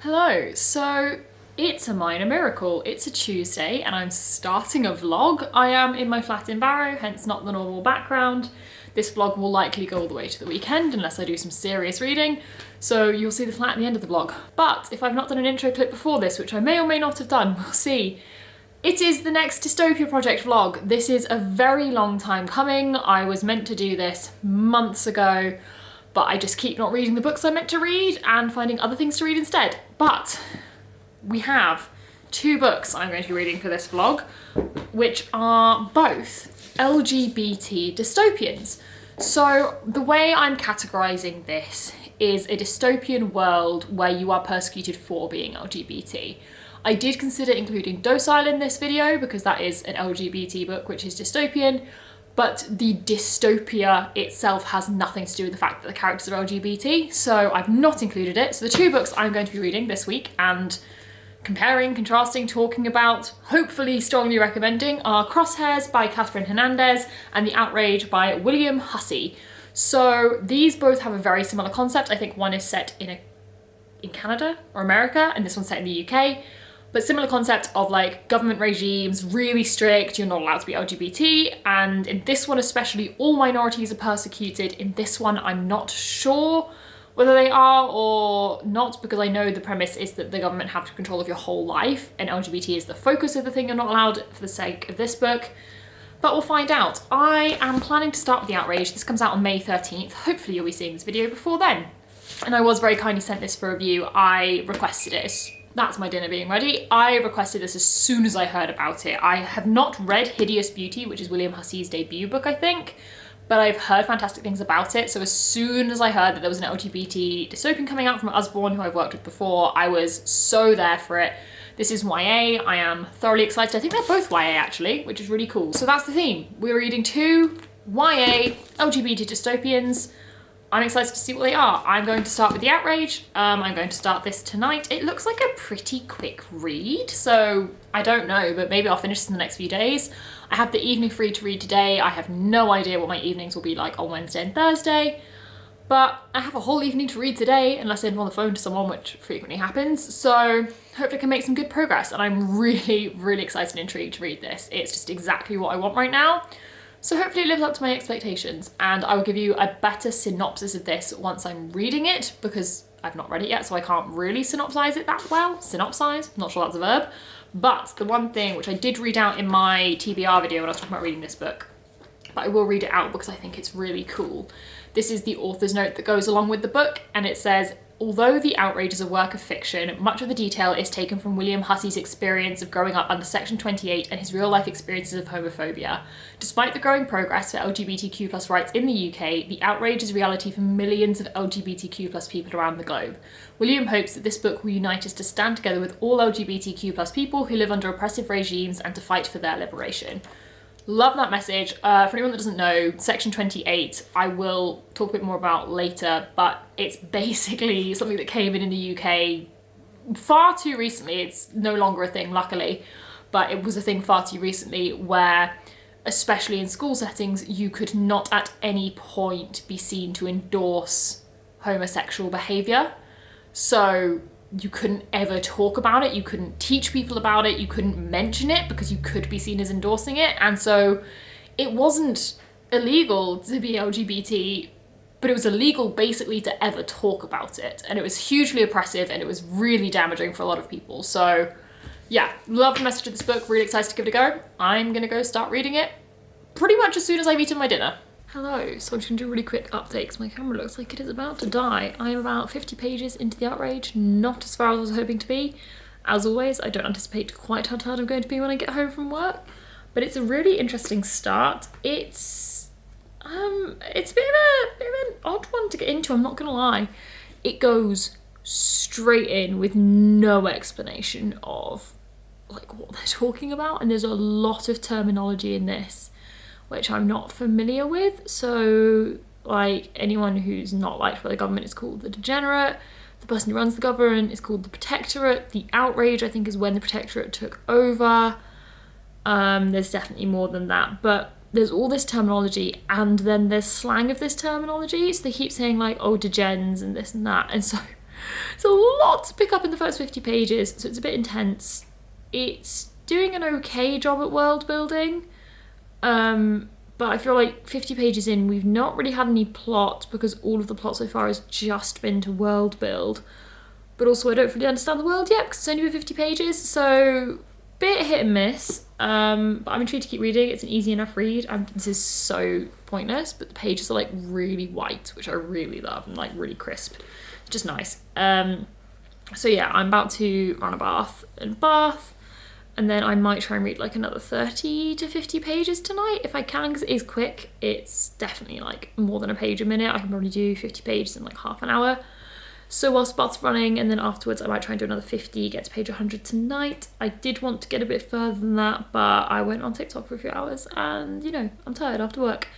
Hello, so it's a minor miracle. It's a Tuesday and I'm starting a vlog. I am in my flat in Barrow, hence not the normal background. This vlog will likely go all the way to the weekend unless I do some serious reading, so you'll see the flat at the end of the vlog. But if I've not done an intro clip before this, which I may or may not have done, we'll see. It is the next Dystopia Project vlog. This is a very long time coming. I was meant to do this months ago, but I just keep not reading the books I meant to read and finding other things to read instead. But we have two books I'm going to be reading for this vlog, which are both LGBT dystopians. So the way I'm categorizing this is a dystopian world where you are persecuted for being LGBT. I did consider including Docile in this video because that is an LGBT book which is dystopian, but the dystopia itself has nothing to do with the fact that the characters are LGBT, so I've not included it. So the two books I'm going to be reading this week and comparing, contrasting, talking about, hopefully strongly recommending, are Crosshairs by Catherine Hernandez and The Outrage by William Hussey. So these both have a very similar concept. I think one is set in Canada or America and this one's set in the UK. But similar concept of like government regimes, really strict, you're not allowed to be LGBT, and in this one especially, all minorities are persecuted. In this one, I'm not sure whether they are or not, because I know the premise is that the government have control of your whole life, and LGBT is the focus of the thing you're not allowed for the sake of this book. But we'll find out. I am planning to start with The Outrage. This comes out on May 13th. Hopefully you'll be seeing this video before then. And I was very kindly sent this for review. I requested it. That's my dinner being ready. I requested this as soon as I heard about it. I have not read Hideous Beauty, which is William Hussey's debut book, I think, but I've heard fantastic things about it. So as soon as I heard that there was an LGBT dystopian coming out from Usborne, who I've worked with before, I was so there for it. This is YA. I am thoroughly excited. I think they're both YA actually, which is really cool. So that's the theme. We're reading two YA LGBT dystopians. I'm excited to see what they are. I'm going to start with The Outrage. I'm going to start this tonight. It looks like a pretty quick read, so I don't know, but maybe I'll finish this in the next few days. I have the evening free to read today. I have no idea what my evenings will be like on Wednesday and Thursday, but I have a whole evening to read today, unless I'm on the phone to someone, which frequently happens, so hopefully I can make some good progress, and I'm really, really excited and intrigued to read this. It's just exactly what I want right now. So hopefully it lives up to my expectations, and I will give you a better synopsis of this once I'm reading it, because I've not read it yet, so I can't really synopsize it that well. Synopsize? Not sure that's a verb. But the one thing which I did read out in my TBR video when I was talking about reading this book, but I will read it out because I think it's really cool. This is the author's note that goes along with the book, and it says, although The Outrage is a work of fiction, much of the detail is taken from William Hussey's experience of growing up under Section 28 and his real-life experiences of homophobia. Despite the growing progress for LGBTQ+ rights in the UK, The Outrage is reality for millions of LGBTQ+ people around the globe. William hopes that this book will unite us to stand together with all LGBTQ+ people who live under oppressive regimes and to fight for their liberation. Love that message. For anyone that doesn't know, Section 28, I will talk a bit more about later, but it's basically something that came in the UK far too recently. It's no longer a thing, luckily, but it was a thing far too recently where, especially in school settings, you could not at any point be seen to endorse homosexual behaviour. So you couldn't ever talk about it, you couldn't teach people about it, you couldn't mention it because you could be seen as endorsing it. And so it wasn't illegal to be LGBT, but it was illegal basically to ever talk about it. And it was hugely oppressive and it was really damaging for a lot of people. So yeah, love the message of this book, really excited to give it a go. I'm gonna go start reading it pretty much as soon as I've eaten my dinner. Hello, so I'm just going to do a really quick update because my camera looks like it is about to die. I am about 50 pages into The Outrage, not as far as I was hoping to be. As always, I don't anticipate quite how tired I'm going to be when I get home from work, but it's a really interesting start. It's a bit of an odd one to get into, I'm not going to lie. It goes straight in with no explanation of like what they're talking about, and there's a lot of terminology in this which I'm not familiar with. So like anyone who's not liked by the government is called the degenerate, the person who runs the government is called the protectorate, the outrage I think is when the protectorate took over. There's definitely more than that, but there's all this terminology and then there's slang of this terminology, so they keep saying like, oh, degens and this and that, and so It's a lot to pick up in the first 50 pages, so it's a bit intense. It's doing an okay job at world building, but I feel like 50 pages in, we've not really had any plot because all of the plot so far has just been to world build. But also I don't really understand the world yet because it's only been 50 pages, so bit hit and miss. But I'm intrigued to keep reading. It's an easy enough read. This is so pointless, but the pages are like really white, which I really love, and like really crisp. Just nice. So yeah, I'm about to run a bath, and then I might try and read like another 30 to 50 pages tonight if I can, because it is quick. It's definitely like more than a page a minute. I can probably do 50 pages in like half an hour. So whilst bath's running, and then afterwards I might try and do another 50, get to page 100 tonight. I did want to get a bit further than that, but I went on TikTok for a few hours and, you know, I'm tired after work.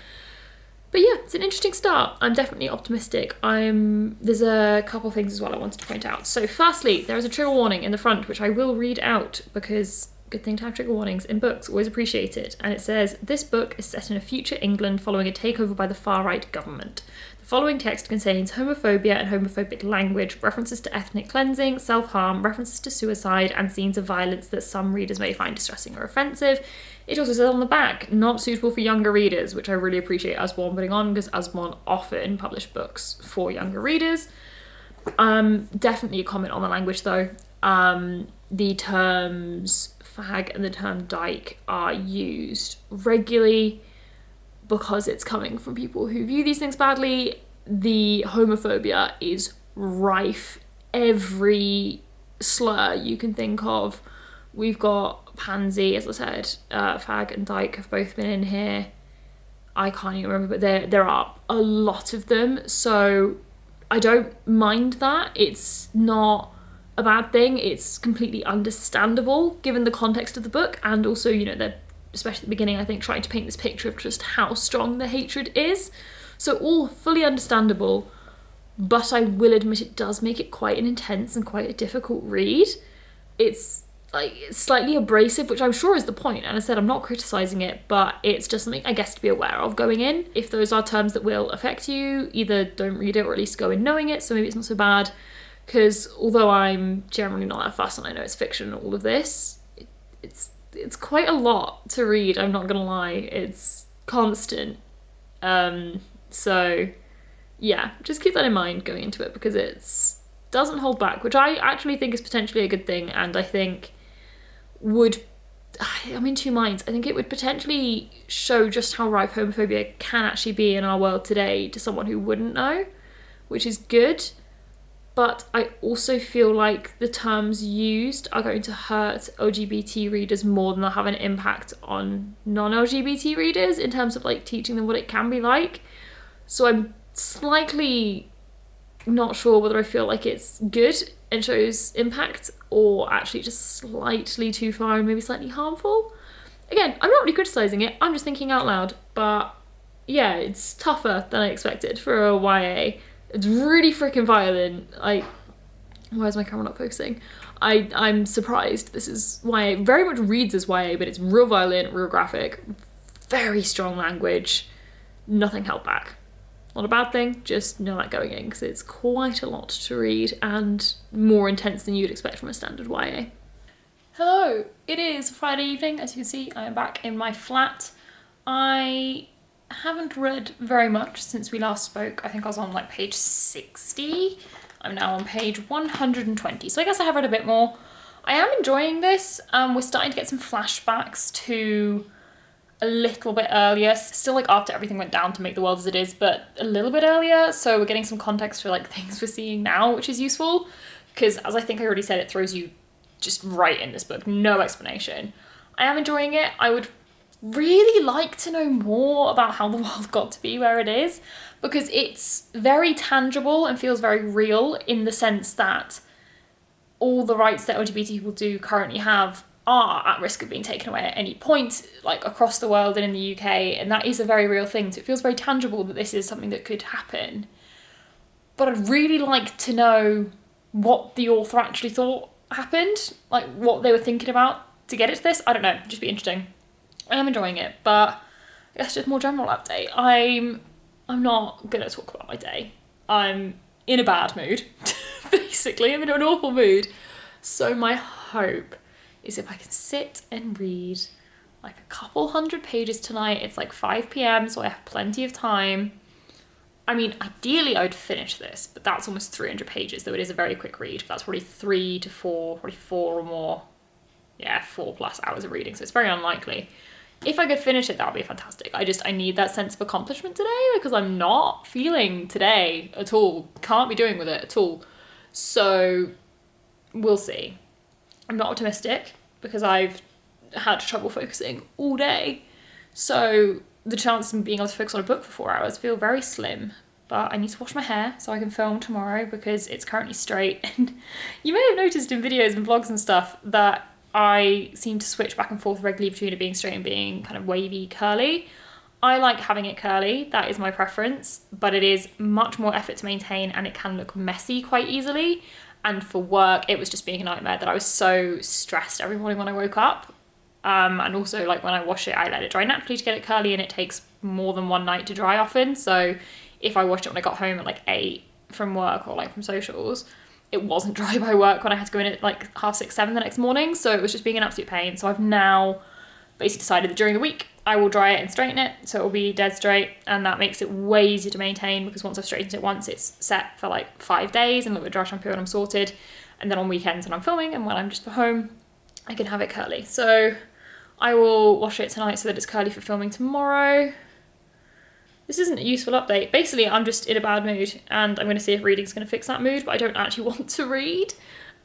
But yeah, it's an interesting start. I'm definitely optimistic. There's a couple things as well I wanted to point out. So firstly, there is a trigger warning in the front, which I will read out because good thing to have trigger warnings in books, always appreciate it. And it says, this book is set in a future England following a takeover by the far-right government. The following text contains homophobia and homophobic language, references to ethnic cleansing, self-harm, references to suicide, and scenes of violence that some readers may find distressing or offensive. It also says on the back, not suitable for younger readers, which I really appreciate Usborne putting on, because Usborne often publish books for younger readers. Definitely a comment on the language though. The terms fag and the term dyke are used regularly because it's coming from people who view these things badly. The homophobia is rife. Every slur you can think of. We've got pansy, as I said, fag and dyke have both been in here. I can't even remember, but there are a lot of them. So I don't mind that. It's not a bad thing. It's completely understandable given the context of the book, and also, you know, they're, especially at the beginning, I think, trying to paint this picture of just how strong the hatred is. So all fully understandable, but I will admit it does make it quite an intense and quite a difficult read. It's like slightly abrasive, which I'm sure is the point. And I said I'm not criticising it, but it's just something I guess to be aware of going in. If those are terms that will affect you, either don't read it or at least go in knowing it, so maybe it's not so bad. Because although I'm generally not that fussed and I know it's fiction and all of this, it's quite a lot to read, I'm not gonna lie. It's constant. So yeah, just keep that in mind going into it, because it doesn't hold back, which I actually think is potentially a good thing, and I think I'm in two minds. I think it would potentially show just how rife homophobia can actually be in our world today to someone who wouldn't know, which is good. But I also feel like the terms used are going to hurt LGBT readers more than they'll have an impact on non-LGBT readers in terms of like teaching them what it can be like. So I'm slightly not sure whether I feel like it's good and shows impact, or actually just slightly too far and maybe slightly harmful. Again, I'm not really criticising it, I'm just thinking out loud. But yeah, it's tougher than I expected for a YA. It's really freaking violent. Like, why is my camera not focusing? I'm surprised. This is YA. Very much reads as YA, but it's real violent, real graphic, very strong language. Nothing held back. Not a bad thing, just know that going in, because it's quite a lot to read and more intense than you'd expect from a standard YA. Hello, it is Friday evening. As you can see, I am back in my flat. I haven't read very much since we last spoke. I think I was on like page 60. I'm now on page 120, so I guess I have read a bit more. I am enjoying this. We're starting to get some flashbacks to a little bit earlier, still like after everything went down to make the world as it is, but a little bit earlier, so we're getting some context for like things we're seeing now, which is useful, because as I think I already said, it throws you just right in this book, no explanation. I am enjoying it. I would really like to know more about how the world got to be where it is, because it's very tangible and feels very real in the sense that all the rights that LGBT people do currently have are at risk of being taken away at any point, like across the world and in the UK, and that is a very real thing, so it feels very tangible that this is something that could happen. But I'd really like to know what the author actually thought happened, like what they were thinking about to get it to this. I don't know, it'd just be interesting. I am enjoying it, but I guess just more general update. I'm not gonna talk about my day. I'm in a bad mood, basically. I'm in an awful mood. So my hope is if I can sit and read like a couple hundred pages tonight. It's like 5 p.m, so I have plenty of time. I mean, ideally I would finish this, but that's almost 300 pages, though it is a very quick read. That's probably 3 to 4, probably 4 or more. Yeah, 4+ hours of reading, so it's very unlikely. If I could finish it, that would be fantastic. I need that sense of accomplishment today because I'm not feeling today at all. Can't be doing with it at all. So we'll see. I'm not optimistic because I've had trouble focusing all day. So the chance of being able to focus on a book for 4 hours feel very slim. But I need to wash my hair so I can film tomorrow because it's currently straight. And you may have noticed in videos and vlogs and stuff that I seem to switch back and forth regularly between it being straight and being kind of wavy, curly. I like having it curly, that is my preference, but it is much more effort to maintain and it can look messy quite easily. And for work, it was just being a nightmare that I was so stressed every morning when I woke up. And also like when I wash it, I let it dry naturally to get it curly, and it takes more than one night to dry often. So if I washed it when I got home at like 8 from work or like from socials, it wasn't dry by work when I had to go in at like 6:30, 7 the next morning. So it was just being an absolute pain. So I've now basically decided that during the week I will dry it and straighten it so it will be dead straight, and that makes it way easier to maintain because once I've straightened it once, it's set for like 5 days and a little bit of dry shampoo and I'm sorted. And then on weekends when I'm filming and when I'm just at home, I can have it curly. So I will wash it tonight so that it's curly for filming tomorrow. This isn't a useful update. Basically, I'm just in a bad mood and I'm going to see if reading's going to fix that mood, but I don't actually want to read.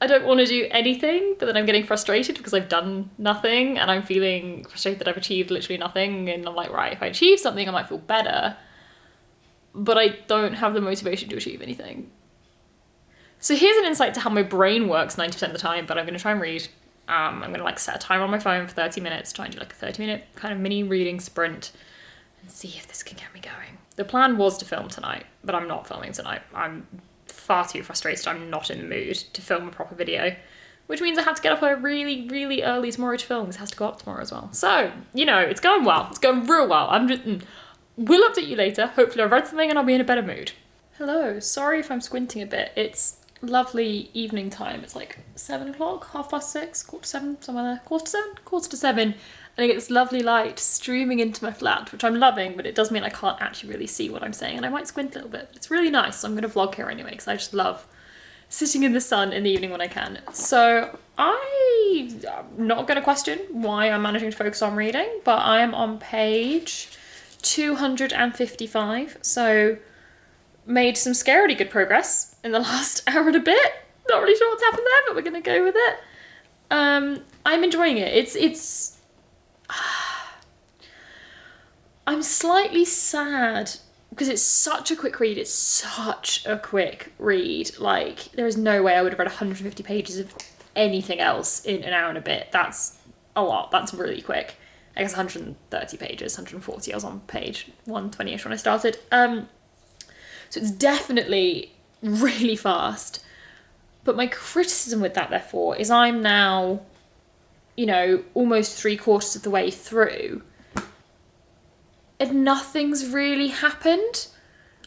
I don't want to do anything, but then I'm getting frustrated because I've done nothing and I'm feeling frustrated that I've achieved literally nothing. And I'm like, right, if I achieve something, I might feel better, but I don't have the motivation to achieve anything. So here's an insight to how my brain works 90% of the time, but I'm going to try and read. I'm going to like set a timer on my phone for 30 minutes, try and do like a 30-minute kind of mini reading sprint and see if this can get me going. The plan was to film tonight, but I'm not filming tonight. I'm far too frustrated. I'm not in the mood to film a proper video, which means I have to get up really, really early tomorrow to film. This has to go up tomorrow as well. So, you know, it's going well. It's going real well. We'll update you later. Hopefully I've read something and I'll be in a better mood. Hello, sorry if I'm squinting a bit. It's lovely evening time. It's like 7 o'clock, 6:30, 7:15, somewhere there. 7:15, and I get this lovely light streaming into my flat, which I'm loving, but it does mean I can't actually really see what I'm saying, and I might squint a little bit, but it's really nice. So I'm going to vlog here anyway, because I just love sitting in the sun in the evening when I can. So I'm not going to question why I'm managing to focus on reading, but I am on page 255, so made some scarily good progress in the last hour and a bit. Not really sure what's happened there, but we're going to go with it. I'm enjoying it. It's I'm slightly sad because it's such a quick read. It's such a quick read. Like, there is no way I would have read 150 pages of anything else in an hour and a bit. That's a lot. That's really quick. I guess 130 pages, 140. I was on page 120-ish when I started. So it's definitely really fast. But my criticism with that, therefore, is I'm now, you know, almost 3/4 of the way through, and nothing's really happened.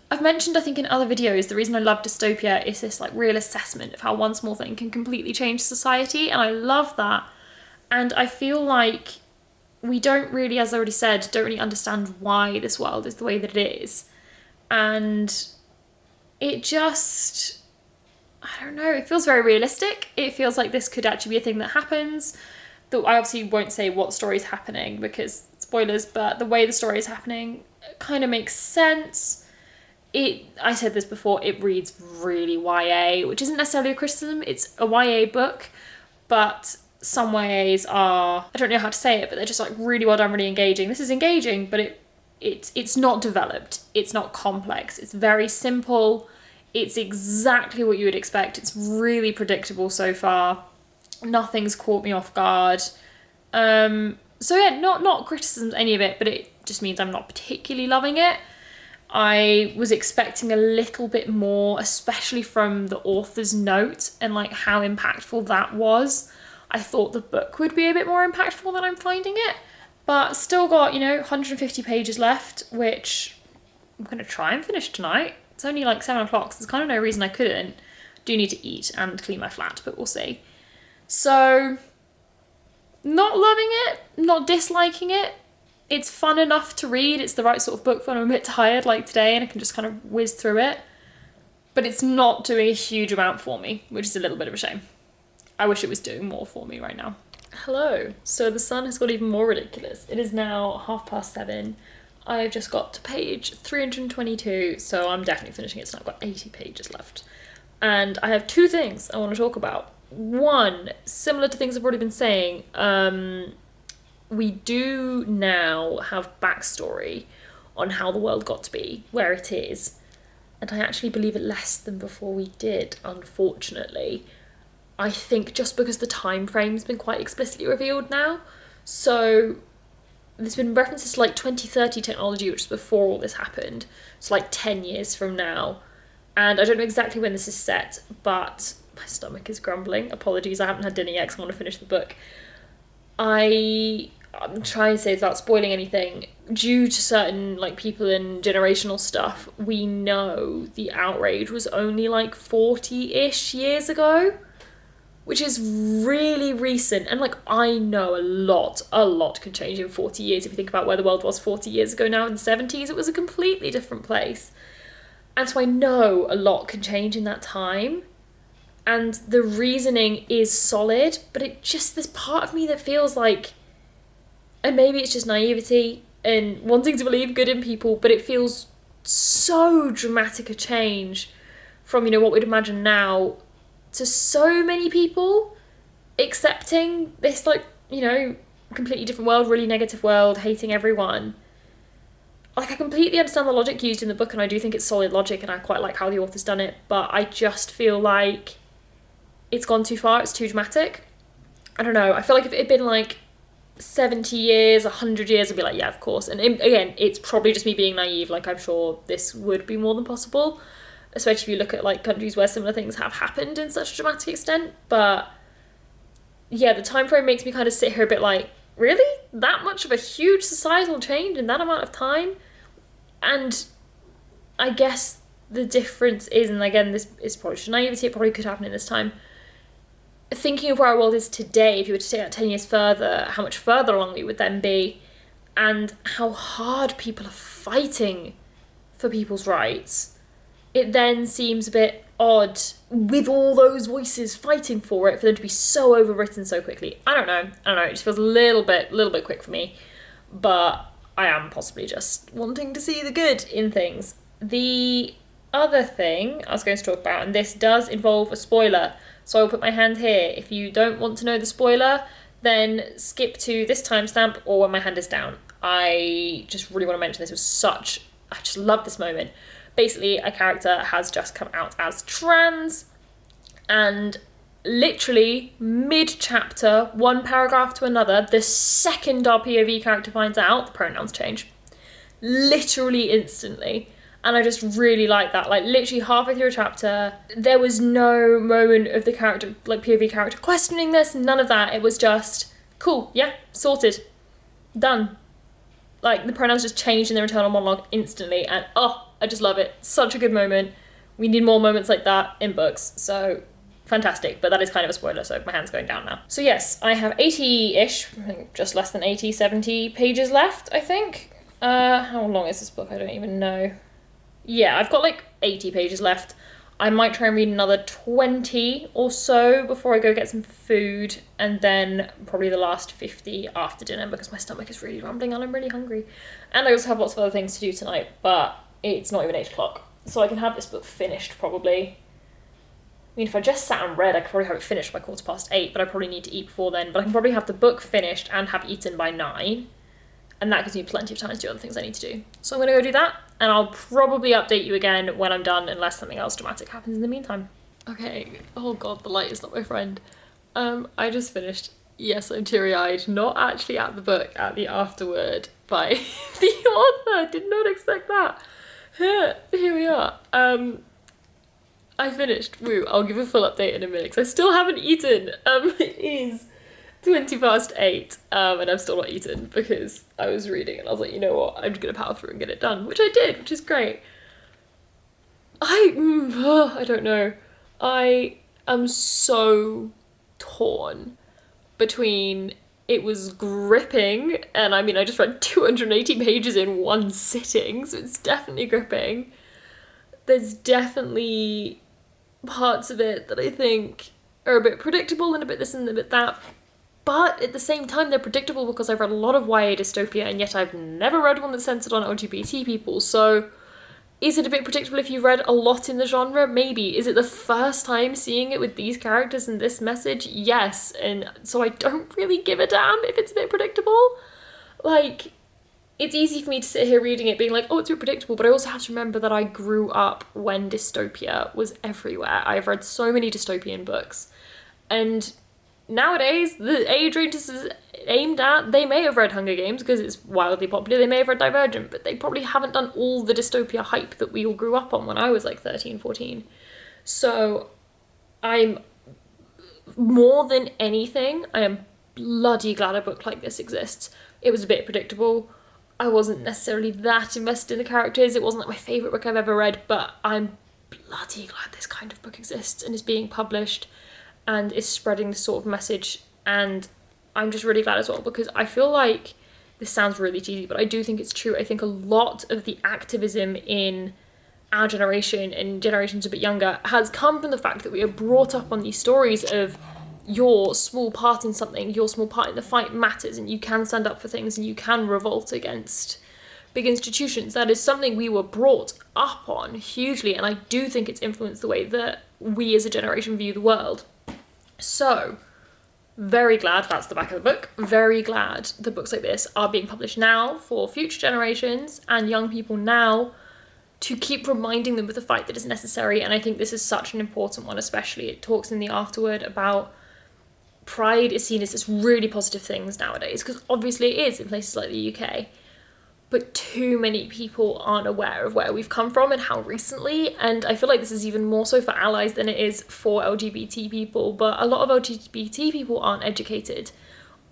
I've mentioned, I think, in other videos, the reason I love dystopia is this like real assessment of how one small thing can completely change society, and I love that. And I feel like we don't really, as I already said, don't really understand why this world is the way that it is. And it just, I don't know, it feels very realistic. It feels like this could actually be a thing that happens. Though I obviously won't say what story's happening because spoilers, but the way the story is happening kind of makes sense. I said this before, it reads really YA, which isn't necessarily a criticism. It's a YA book, but some YAs are, I don't know how to say it, but they're just like really well done, really engaging. This is engaging, but it's not developed. It's not complex. It's very simple. It's exactly what you would expect. It's really predictable so far. Nothing's caught me off guard. So yeah, not criticisms, any of it, but it just means I'm not particularly loving it. I was expecting a little bit more, especially from the author's note and like how impactful that was. I thought the book would be a bit more impactful than I'm finding it, but still got, you know, 150 pages left, which I'm going to try and finish tonight. It's only like 7 o'clock, so there's kind of no reason I couldn't. do need to eat and clean my flat, but we'll see. So, not loving it, not disliking it. It's fun enough to read. It's the right sort of book when I'm a bit tired like today and I can just kind of whiz through it. But it's not doing a huge amount for me, which is a little bit of a shame. I wish it was doing more for me right now. Hello. So the sun has got even more ridiculous. It is now 7:30. I've just got to page 322, so I'm definitely finishing it. So I've got 80 pages left. And I have two things I want to talk about. One, similar to things I've already been saying, we do now have backstory on how the world got to be where it is. And I actually believe it less than before we did, unfortunately. I think just because the time frame's been quite explicitly revealed now. So there's been references to like 2030 technology, which is before all this happened. It's like 10 years from now. And I don't know exactly when this is set, but my stomach is grumbling. Apologies, I haven't had dinner yet because I want to finish the book. I'm trying to say without spoiling anything, due to certain like people and generational stuff, we know the Outrage was only like 40-ish years ago, which is really recent. And like, I know a lot could change in 40 years. If you think about where the world was 40 years ago now, in the 70s, it was a completely different place. And so I know a lot can change in that time. And the reasoning is solid, but there's part of me that feels like, and maybe it's just naivety and wanting to believe good in people, but it feels so dramatic a change from, what we'd imagine now to so many people accepting this, like, completely different world, really negative world, hating everyone. Like, I completely understand the logic used in the book, and I do think it's solid logic, and I quite like how the author's done it, but I just feel like it's gone too far, it's too dramatic. I don't know, I feel like if it had been, like, 70 years, 100 years, I'd be like, yeah, of course. And again, it's probably just me being naive, like, I'm sure this would be more than possible, especially if you look at, like, countries where similar things have happened in such a dramatic extent. But yeah, the time frame makes me kind of sit here a bit like, really? That much of a huge societal change in that amount of time? And I guess the difference is, and again, this is probably just naivety, it probably could happen in this time, thinking of where our world is today, if you were to take that 10 years further, how much further along we would then be, and how hard people are fighting for people's rights, it then seems a bit odd, with all those voices fighting for it, for them to be so overwritten so quickly. I don't know, it just feels a little bit quick for me, but I am possibly just wanting to see the good in things. The other thing I was going to talk about, and this does involve a spoiler, so I'll put my hand here. If you don't want to know the spoiler, then skip to this timestamp or when my hand is down. I just really want to mention this. I just love this moment. Basically, a character has just come out as trans, and literally mid-chapter, one paragraph to another, the second our POV character finds out, the pronouns change. Literally instantly. And I just really like that. Like, literally halfway through a chapter, there was no moment of the character, like POV character, questioning this, none of that. It was just, cool, yeah, sorted, done. Like, the pronouns just changed in their internal monologue instantly, and I just love it. Such a good moment. We need more moments like that in books, so fantastic. But that is kind of a spoiler, so my hand's going down now. So yes, I have 80-ish, I think just less than 80, 70 pages left, I think. How long is this book? I don't even know. Yeah, I've got like 80 pages left. I might try and read another 20 or so before I go get some food, and then probably the last 50 after dinner, because my stomach is really rumbling and I'm really hungry. And I also have lots of other things to do tonight, but it's not even 8 o'clock. So I can have this book finished probably. I mean, if I just sat and read, I could probably have it finished by 8:15, but I probably need to eat before then. But I can probably have the book finished and have eaten by 9. And that gives me plenty of time to do other things I need to do. So I'm going to go do that, and I'll probably update you again when I'm done, unless something else dramatic happens in the meantime. Okay, oh god, the light is not my friend. I just finished Yes, I'm Teary-Eyed, not actually at the book, at the afterword by the author. Did not expect that. Here we are. I finished, woo, I'll give a full update in a minute, because I still haven't eaten. It is 8:20, and I've still not eaten because I was reading and I was like, you know what, I'm just gonna power through and get it done, which I did, which is great. I don't know. I am so torn between it was gripping, and I mean, I just read 280 pages in one sitting, so it's definitely gripping. There's definitely parts of it that I think are a bit predictable and a bit this and a bit that, but at the same time they're predictable because I've read a lot of YA dystopia and yet I've never read one that's centered on LGBT people, so is it a bit predictable if you've read a lot in the genre? Maybe. Is it the first time seeing it with these characters and this message? Yes, and so I don't really give a damn if it's a bit predictable. Like, it's easy for me to sit here reading it being like, oh, it's a bit predictable, but I also have to remember that I grew up when dystopia was everywhere. I've read so many dystopian books, and nowadays the age range this is aimed at, they may have read Hunger Games because it's wildly popular, they may have read Divergent, but they probably haven't done all the dystopia hype that we all grew up on when I was like 13, 14. So I'm, more than anything, I am bloody glad a book like this exists. It was a bit predictable. I wasn't necessarily that invested in the characters. It wasn't like my favourite book I've ever read, but I'm bloody glad this kind of book exists and is being published and is spreading this sort of message. And I'm just really glad as well, because I feel like, this sounds really cheesy, but I do think it's true. I think a lot of the activism in our generation and generations a bit younger has come from the fact that we are brought up on these stories of your small part in something, your small part in the fight matters, and you can stand up for things and you can revolt against big institutions. That is something we were brought up on hugely, and I do think it's influenced the way that we as a generation view the world. So, very glad that's the back of the book. Very glad that books like this are being published now for future generations and young people now to keep reminding them of the fight that is necessary. And I think this is such an important one, especially. It talks in the afterword about pride is seen as this really positive things nowadays, because obviously it is in places like the UK. But too many people aren't aware of where we've come from and how recently, and I feel like this is even more so for allies than it is for LGBT people, but a lot of LGBT people aren't educated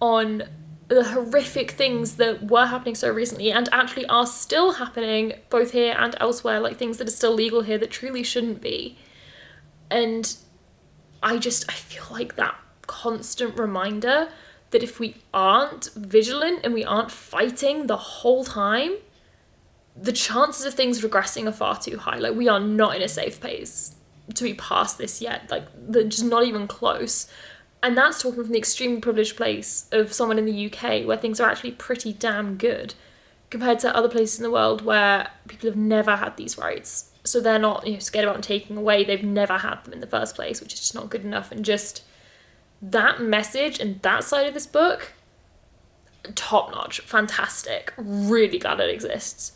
on the horrific things that were happening so recently and actually are still happening both here and elsewhere, like things that are still legal here that truly shouldn't be. And I feel like that constant reminder that if we aren't vigilant and we aren't fighting the whole time, the chances of things regressing are far too high. Like, we are not in a safe place to be past this yet. Like, they're just not even close. And that's talking from the extremely privileged place of someone in the UK where things are actually pretty damn good compared to other places in the world where people have never had these rights. So they're not, scared about them taking away. They've never had them in the first place, which is just not good enough. And just that message and that side of this book, top notch, fantastic, really glad it exists.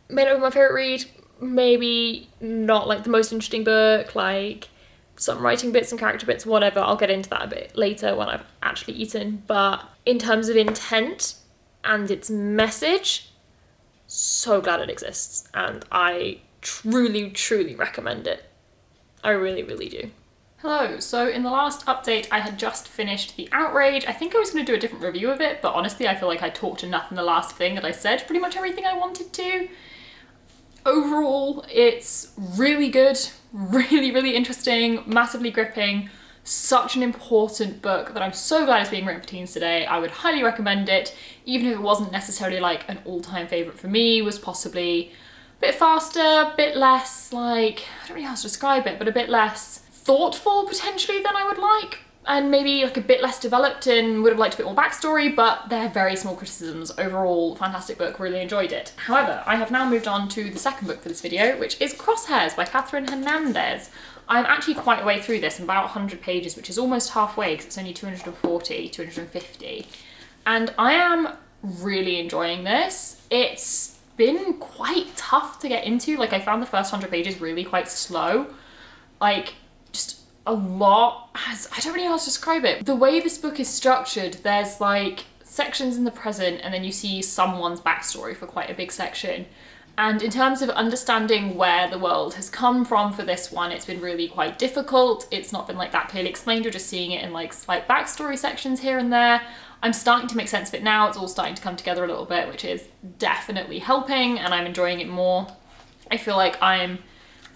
May not be my favourite read, maybe not like the most interesting book, like some writing bits, some character bits, whatever. I'll get into that a bit later when I've actually eaten. But in terms of intent and its message, so glad it exists, and I truly, truly recommend it. I really, really do. Hello, so in the last update I had just finished the Outrage. I think I was going to do a different review of it, but honestly I feel like I talked enough in the last thing that I said pretty much everything I wanted to. Overall, it's really good, really, really interesting, massively gripping, such an important book that I'm so glad it's being written for teens today. I would highly recommend it, even if it wasn't necessarily like an all-time favourite for me, was possibly a bit faster, a bit less like, I don't really know how to describe it, but a bit less thoughtful potentially than I would like, and maybe like a bit less developed and would have liked a bit more backstory, but they're very small criticisms. Overall, fantastic book, really enjoyed it. However, I have now moved on to the second book for this video, which is Crosshairs by Catherine Hernandez. I'm actually quite a way through this, I'm about 100 pages, which is almost halfway because it's only 240, 250. And I am really enjoying this. It's been quite tough to get into. Like, I found the first 100 pages really quite slow. Like, just a lot I don't really know how to describe it. The way this book is structured, there's like sections in the present and then you see someone's backstory for quite a big section. And in terms of understanding where the world has come from for this one, it's been really quite difficult. It's not been like that clearly explained. You're just seeing it in like slight backstory sections here and there. I'm starting to make sense of it now. It's all starting to come together a little bit, which is definitely helping, and I'm enjoying it more. I feel like I'm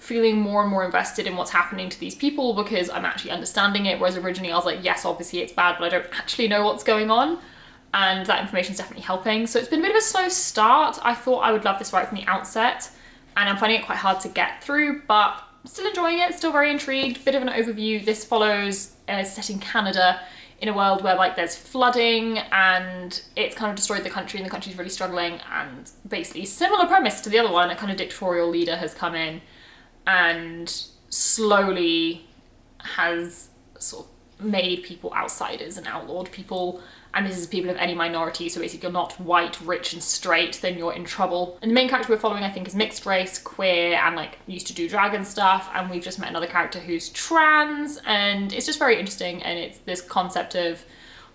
feeling more and more invested in what's happening to these people because I'm actually understanding it, whereas originally I was like, yes, obviously it's bad, but I don't actually know what's going on. And that information is definitely helping. So it's been a bit of a slow start. I thought I would love this right from the outset, and I'm finding it quite hard to get through, but I'm still enjoying it, still very intrigued. Bit of an overview. This follows set in Canada in a world where like there's flooding and it's kind of destroyed the country and the country's really struggling, and basically similar premise to the other one, a kind of dictatorial leader has come in and slowly has sort of made people outsiders and outlawed people. And this is people of any minority, so basically you're not white, rich and straight, then you're in trouble. And the main character we're following, I think, is mixed race, queer, and like used to do drag and stuff. And we've just met another character who's trans, and it's just very interesting. And it's this concept of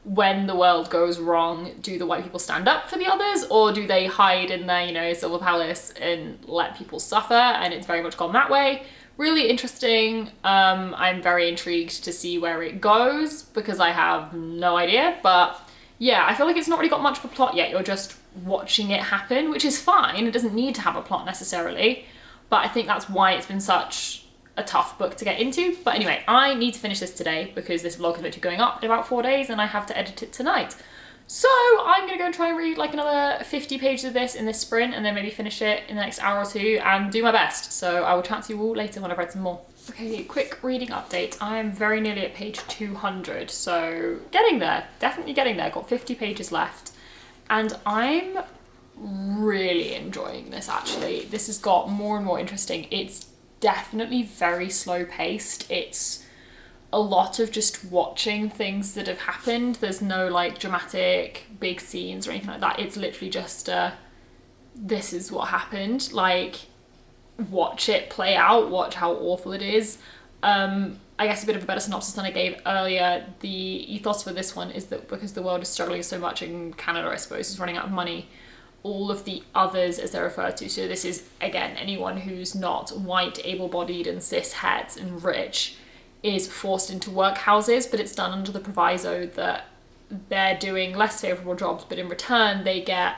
when the world goes wrong, do the white people stand up for the others, or do they hide in their, you know, silver palace and let people suffer? And it's very much gone that way. Really interesting. I'm very intrigued to see where it goes because I have no idea, but yeah, I feel like it's not really got much of a plot yet. You're just watching it happen, which is fine. It doesn't need to have a plot necessarily, but I think that's why it's been such a tough book to get into. But anyway, I need to finish this today because this vlog is meant to be going up in about 4 days and I have to edit it tonight. So I'm gonna go and try and read like another 50 pages of this in this sprint and then maybe finish it in the next hour or two and do my best. So I will chat to you all later when I've read some more. Okay, quick reading update. I'm very nearly at page 200, so getting there, definitely getting there. Got 50 pages left and I'm really enjoying this actually. This has got more and more interesting. It's definitely very slow paced. It's a lot of just watching things that have happened. There's no like dramatic big scenes or anything like that. It's literally just this is what happened. Like, watch it play out, watch how awful it is. I guess a bit of a better synopsis than I gave earlier. The ethos for this one is that because the world is struggling so much in Canada, I suppose, is running out of money, all of the others, as they're referred to, so this is again anyone who's not white, able-bodied and cis-het and rich, is forced into workhouses, but it's done under the proviso that they're doing less favourable jobs, but in return they get,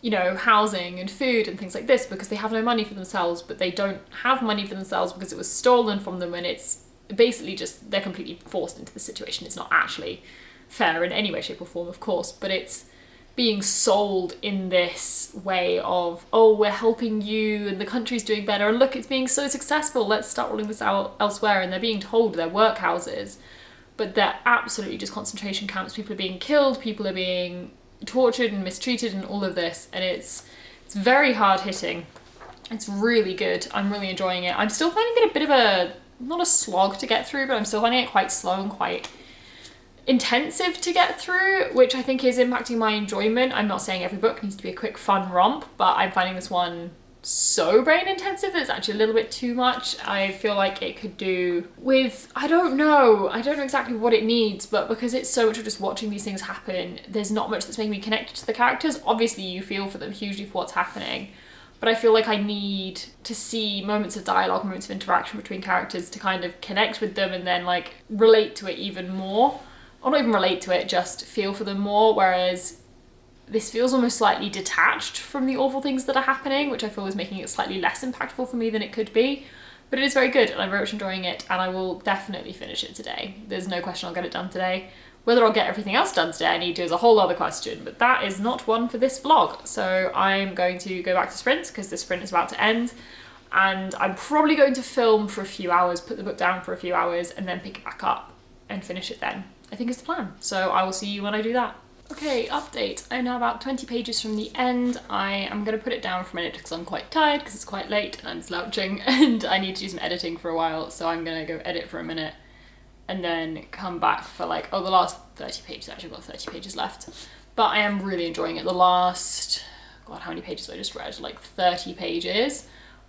you know, housing and food and things like this because they have no money for themselves, but they don't have money for themselves because it was stolen from them, and it's basically just, they're completely forced into the situation. It's not actually fair in any way, shape or form, of course, but it's being sold in this way of, oh, we're helping you and the country's doing better and look, it's being so successful, let's start rolling this out elsewhere. And they're being told they're workhouses, but they're absolutely just concentration camps. People are being killed, people are being tortured and mistreated and all of this, and it's very hard hitting. It's really good. I'm really enjoying it. I'm still finding it a bit of a, not a slog to get through, but I'm still finding it quite slow and quite intensive to get through, which I think is impacting my enjoyment. I'm not saying every book needs to be a quick fun romp, but I'm finding this one so brain intensive that it's actually a little bit too much. I feel like it could do with, I don't know exactly what it needs, but because it's so much of just watching these things happen, there's not much that's making me connected to the characters. Obviously you feel for them hugely for what's happening, but I feel like I need to see moments of dialogue, moments of interaction between characters to kind of connect with them and then like relate to it even more. Or not even relate to it, just feel for them more, whereas this feels almost slightly detached from the awful things that are happening, which I feel is making it slightly less impactful for me than it could be. But it is very good and I'm very much enjoying it, and I will definitely finish it today. There's no question I'll get it done today. Whether I'll get everything else done today I need to is a whole other question, but that is not one for this vlog. So I'm going to go back to sprints because the sprint is about to end, and I'm probably going to film for a few hours, put the book down for a few hours and then pick it back up and finish it then. I think is the plan. So I will see you when I do that. Okay, update. I'm now about 20 pages from the end. I am going to put it down for a minute because I'm quite tired because it's quite late and I'm slouching and I need to do some editing for a while. So I'm going to go edit for a minute and then come back for like, oh, the last 30 pages. Actually, I've got 30 pages left. But I am really enjoying it. The last, God, how many pages have I just read? Like 30 pages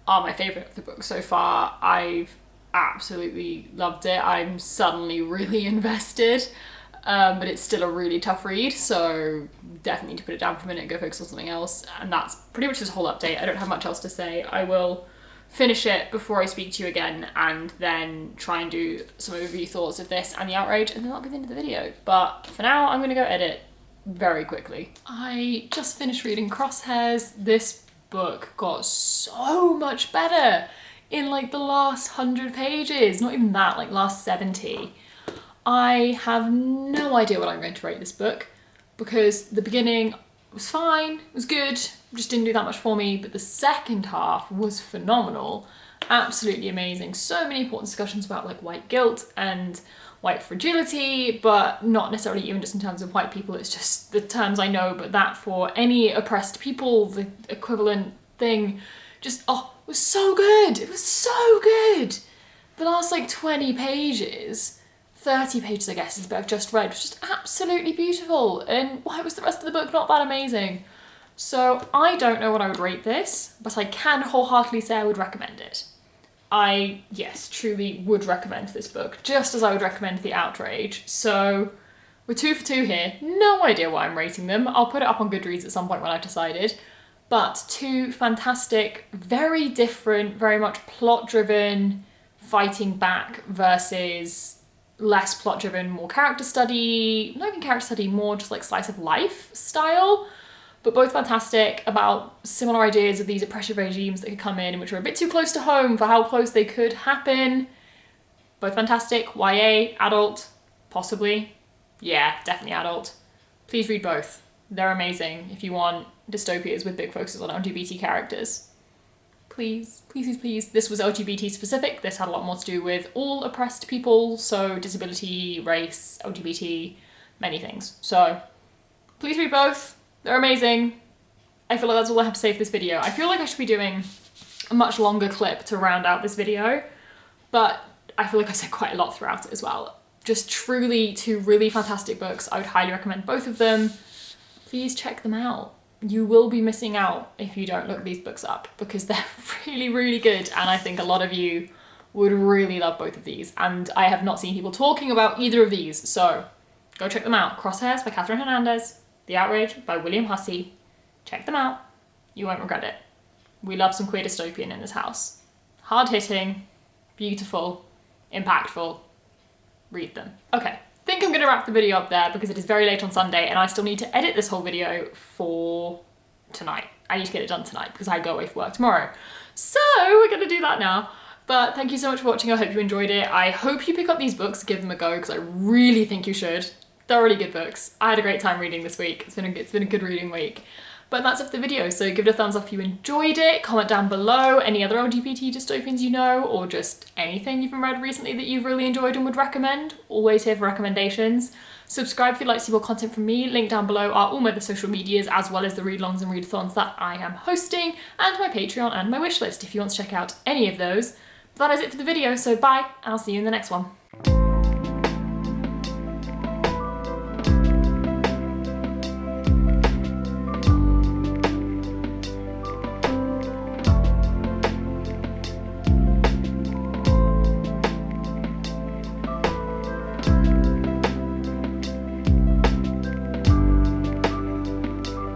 are my favourite of the book so far. I've absolutely loved it. I'm suddenly really invested, but it's still a really tough read, so definitely need to put it down for a minute and go focus on something else. And that's pretty much this whole update. I don't have much else to say. I will finish it before I speak to you again and then try and do some overview thoughts of this and the Outrage, and then that'll be the end of the video. But for now I'm gonna go edit very quickly. I just finished reading Crosshairs. This book got so much better in like the last 100 pages, not even that, like last 70. I have no idea what I'm going to rate this book because the beginning was fine, it was good, just didn't do that much for me, but the second half was phenomenal, absolutely amazing. So many important discussions about like white guilt and white fragility, but not necessarily even just in terms of white people, it's just the terms I know, but that for any oppressed people, the equivalent thing, just, oh, it was so good, it was so good. The last like 20 pages, 30 pages I guess is the bit I've just read, was just absolutely beautiful, and why was the rest of the book not that amazing? So I don't know what I would rate this, but I can wholeheartedly say I would recommend it. I, yes, truly would recommend this book, just as I would recommend the Outrage. So we're 2 for 2 here. No idea what I'm rating them. I'll put it up on Goodreads at some point when I've decided. But 2 fantastic, very different, very much plot-driven, fighting back versus less plot-driven, more character study, not even character study, more just like slice of life style. But both fantastic, about similar ideas of these oppressive regimes that could come in, which are a bit too close to home for how close they could happen. Both fantastic, YA, adult, possibly. Yeah, definitely adult. Please read both. They're amazing if you want dystopias with big focuses on LGBT characters. Please, please, please, please. This was LGBT specific. This had a lot more to do with all oppressed people, so disability, race, LGBT, many things. So please read both. They're amazing. I feel like that's all I have to say for this video. I feel like I should be doing a much longer clip to round out this video, but I feel like I said quite a lot throughout it as well. Just truly 2 really fantastic books. I would highly recommend both of them. Please check them out. You will be missing out if you don't look these books up because they're really, really good, and I think a lot of you would really love both of these, and I have not seen people talking about either of these, so go check them out. Crosshairs by Catherine Hernandez, The Outrage by William Hussey. Check them out. You won't regret it. We love some queer dystopian in this house. Hard-hitting, beautiful, impactful. Read them. Okay, think I'm gonna wrap the video up there because it is very late on Sunday and I still need to edit this whole video for tonight. I need to get it done tonight because I go away for work tomorrow. So we're gonna do that now. But thank you so much for watching. I hope you enjoyed it. I hope you pick up these books, give them a go, because I really think you should. They're really good books. I had a great time reading this week. It's been a good reading week. But that's it for the video, so give it a thumbs up if you enjoyed it. Comment down below any other LGBT dystopians you know, or just anything you've read recently that you've really enjoyed and would recommend. Always here for recommendations. Subscribe if you'd like to see more content from me. Link down below are all my other social medias, as well as the read-alongs and readathons that I am hosting, and my Patreon and my wishlist if you want to check out any of those. But that is it for the video, so bye, and I'll see you in the next one.